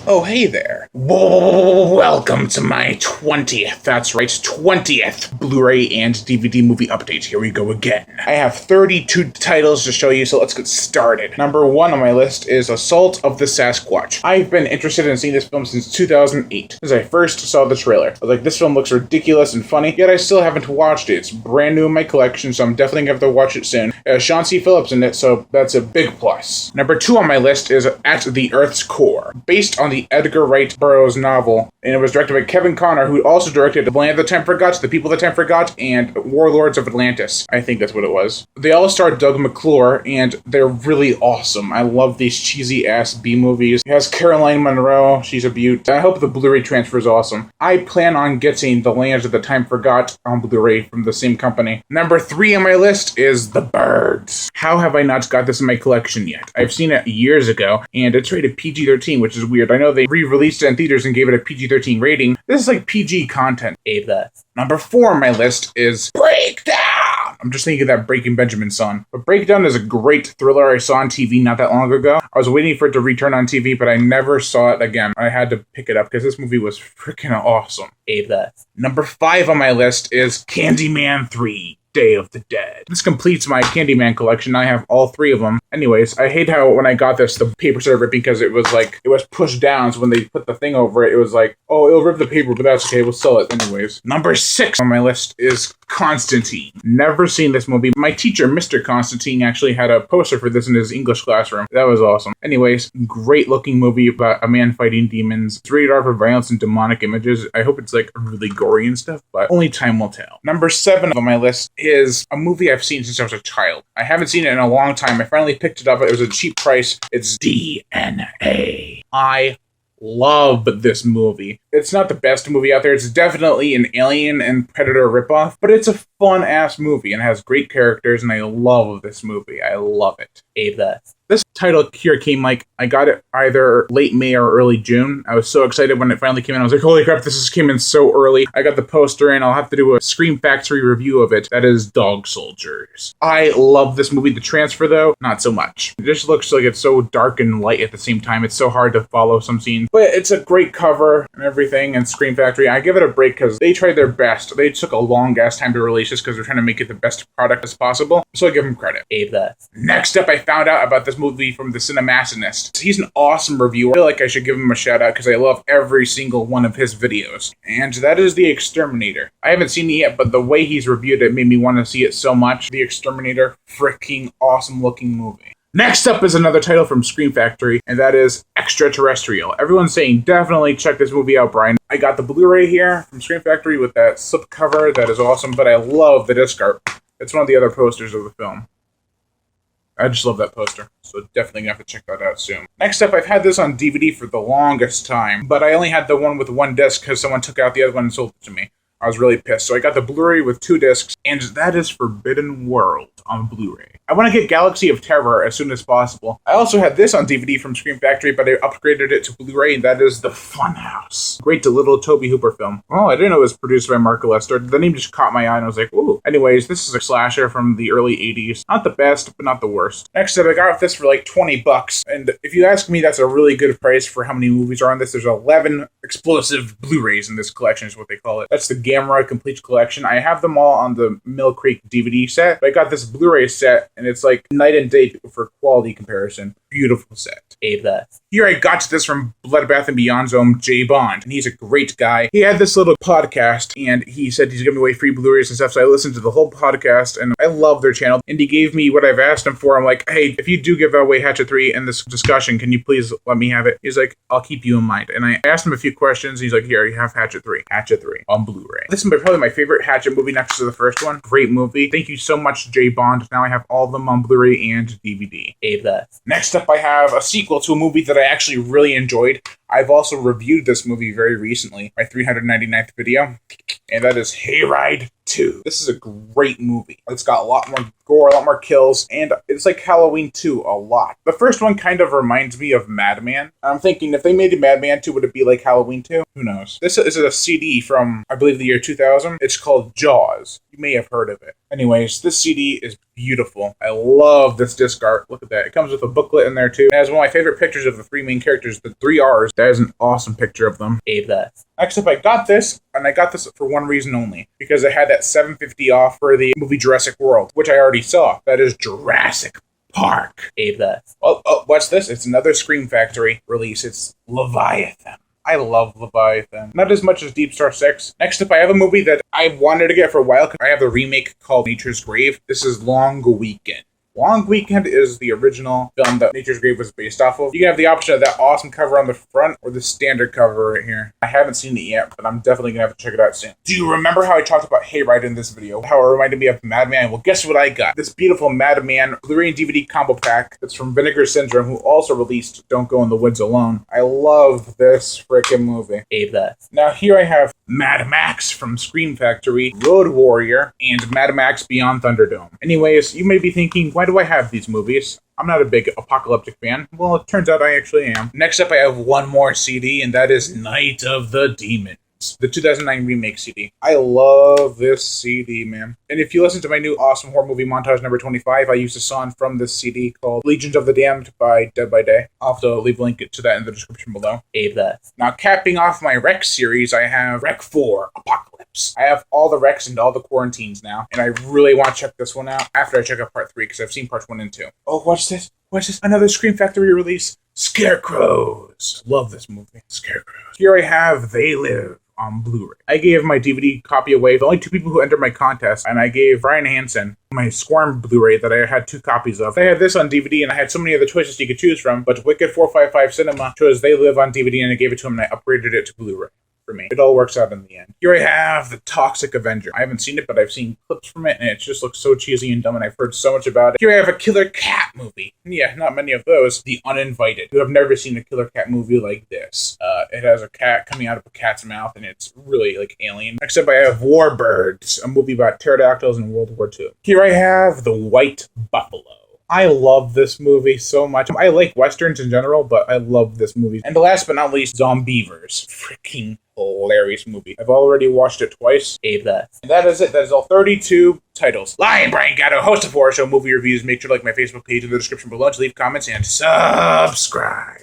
Oh, hey there. Welcome to my 20th, that's right, 20th Blu-ray and DVD movie update. Here we go again. I have 32 titles to show you, so let's get started. Number 1 on my list is Assault of the Sasquatch. I've been interested in seeing this film since 2008, since I first saw the trailer. I was like, this film looks ridiculous and funny, yet I still haven't watched it. It's brand new in my collection, so I'm definitely going to have to watch it soon. It has Sean C. Phillips in it, so that's a big plus. Number 2 on my list is At the Earth's Core, based on the Edgar Wright Burroughs novel, and it was directed by Kevin Connor, who also directed The Land of the Time Forgot, The People of the Time Forgot, and Warlords of Atlantis. I think that's what it was. They all star Doug McClure, and they're really awesome. I love these cheesy-ass B-movies. It has Caroline Munro. She's a beaut. I hope the Blu-ray transfer is awesome. I plan on getting The Land of the Time Forgot on Blu-ray from the same company. Number 3 on my list is The Birds. How have I not got this in my collection yet? I've seen it years ago, and it's rated PG-13, which is weird. I know they re-released it in theaters and gave it a PG-13 rating. This is like PG content. Number 4 on my list is Breakdown. I'm just thinking of that Breaking Benjamin song. But Breakdown is a great thriller I saw on TV not that long ago. I was waiting for it to return on TV, but I never saw it again. I had to pick it up because this movie was freaking awesome. Number 5 on my list is Candyman 3. Day of the Dead. This completes my Candyman collection. I have all 3 of them. Anyways, I hate how when I got this, the paper started ripping because it was pushed down. So when they put the thing over it, it was like, oh, it'll rip the paper, but that's okay. We'll sell it anyways. Number 6 on my list is Constantine. Never seen this movie. My teacher, Mr. Constantine, actually had a poster for this in his English classroom. That was awesome. Anyways, great looking movie about a man fighting demons. It's rated R for violence and demonic images. I hope it's like really gory and stuff, but only time will tell. Number 7 on my list is a movie I've seen since I was a child. I haven't seen it in a long time. I finally picked it up. It was a cheap price. It's DNA. I love this movie. It's not the best movie out there. It's definitely an Alien and Predator ripoff, but it's a fun-ass movie and has great characters, and I love this movie. I love it. This title here came I got it either late May or early June. I was so excited when it finally came in. I was like, holy crap, this came in so early. I got the poster and I'll have to do a Scream Factory review of it. That is Dog Soldiers. I love this movie. The transfer, though, not so much. It just looks like it's so dark and light at the same time. It's so hard to follow some scenes. But it's a great cover and everything, and Scream Factory. I give it a break because they tried their best. They took a long-ass time to release this because they're trying to make it the best product as possible. So I give them credit. Next up, I found out about this movie from the Cinemacinist. He's an awesome reviewer. I feel like I should give him a shout out because I love every single one of his videos. And that is The Exterminator. I haven't seen it yet, but the way he's reviewed it made me want to see it so much. The Exterminator, freaking awesome looking movie. Next up is another title from Scream Factory, and that is Extraterrestrial. Everyone's saying, definitely check this movie out, Brian. I got the Blu-ray here from Scream Factory with that slip cover. That is awesome, but I love the disc art. It's one of the other posters of the film. I just love that poster, so definitely gonna have to check that out soon. Next up, I've had this on DVD for the longest time, but I only had the one with one disc because someone took out the other one and sold it to me. I was really pissed. So I got the Blu-ray with 2 discs, and that is Forbidden World on Blu-ray. I want to get Galaxy of Terror as soon as possible. I also had this on DVD from Scream Factory, but I upgraded it to Blu-ray, and that is The Funhouse. Great little Tobe Hooper film. Oh, I didn't know it was produced by Mark Lester. The name just caught my eye, and I was like, ooh. Anyways, this is a slasher from the early 80s. Not the best, but not the worst. Next up, I got this for like $20, and if you ask me, that's a really good price for how many movies are on this. There's 11 explosive Blu-rays in this collection, is what they call it. That's the Gamera Complete Collection. I have them all on the Mill Creek DVD set, but I got this Blu-ray set, and it's like night and day for quality comparison. Beautiful set. Here I got this from Bloodbath & Beyond's own Jay Bond, and he's a great guy. He had this little podcast, and he said he's giving away free Blu-rays and stuff, so I listened to the whole podcast, and I love their channel, and he gave me what I've asked him for. I'm like, hey, if you do give away Hatchet 3 in this discussion, can you please let me have it? He's like, I'll keep you in mind. And I asked him a few questions, and he's like, here, you have Hatchet 3. Hatchet 3 on Blu-ray. This is probably my favorite Hatchet movie next to the first one. Great movie. Thank you so much, Jay Bond. Now I have all of them on Blu-ray and DVD. Next up, I have a sequel to a movie that I actually really enjoyed. I've also reviewed this movie very recently, my 399th video, and that is Hayride 2. This is a great movie. It's got a lot more gore, a lot more kills, and it's like Halloween 2 a lot. The first one kind of reminds me of Madman. I'm thinking if they made a Madman 2, would it be like Halloween 2? Who knows? This is a CD from, I believe, the year 2000. It's called Jaws. You may have heard of it. Anyways, this CD is beautiful. I love this disc art. Look at that. It comes with a booklet in there too. It has one of my favorite pictures of the three main characters, the three R's. That is an awesome picture of them. Except I got this, and I got this for one reason only. Because it had that $7.50 off for the movie Jurassic World, which I already saw. That is Jurassic Park. Oh, what's this? It's another Scream Factory release. It's Leviathan. I love Leviathan. Not as much as Deep Star 6. Next up, I have a movie that I wanted to get for a while because I have the remake called Nature's Grave. This is Long Weekend. Long Weekend is the original film that Nature's Grave was based off of. You can have the option of that awesome cover on the front or the standard cover right here. I haven't seen it yet, but I'm definitely going to have to check it out soon. Do you remember how I talked about Hayride in this video? How it reminded me of Madman? Well, guess what I got? This beautiful Madman Blu-ray and DVD combo pack that's from Vinegar Syndrome, who also released Don't Go in the Woods Alone. I love this freaking movie. Now here I have Mad Max from Scream Factory, Road Warrior, and Mad Max Beyond Thunderdome. Anyways, you may be thinking, why do I have these movies? I'm not a big apocalyptic fan. Well, it turns out I actually am. Next up, I have one more CD, and that is Night of the Demons, the 2009 remake CD. I love this CD, man. And if you listen to my new awesome horror movie montage number 25, I used a song from this CD called Legions of the Damned by Dead by Day. I'll have to leave a link to that in the description below. Now, capping off my Rec series, I have Rec 4 Apocalypse. I have all the Recs and all the quarantines now, and I really want to check this one out after I check out part 3, because I've seen parts 1 and 2. Oh, what's this? What's this? Another Scream Factory release? Scarecrows. Love this movie. Scarecrows. Here I have They Live on Blu-ray. I gave my DVD copy away. The only 2 people who entered my contest, and I gave Brian Hansen my Squirm Blu-ray that I had 2 copies of. I had this on DVD, and I had so many other choices you could choose from, but Wicked 455 Cinema chose They Live on DVD, and I gave it to him, and I upgraded it to Blu-ray. For me. It all works out in the end. Here I have The Toxic Avenger. I haven't seen it, but I've seen clips from it, and it just looks so cheesy and dumb, and I've heard so much about it. Here I have a killer cat movie. Yeah, not many of those. The Uninvited. You have never seen a killer cat movie like this. It has a cat coming out of a cat's mouth, and it's really like alien. Next up, I have Warbirds, a movie about pterodactyls in World War II. Here I have The White Buffalo. I love this movie so much. I like Westerns in general, but I love this movie. And last but not least, Zombievers. Freaking hilarious movie. I've already watched it twice. And that is it. That is all 32 titles. I'm Brian Gatto, host of Horror Show Movie Reviews. Make sure to like my Facebook page in the description below to leave comments and subscribe.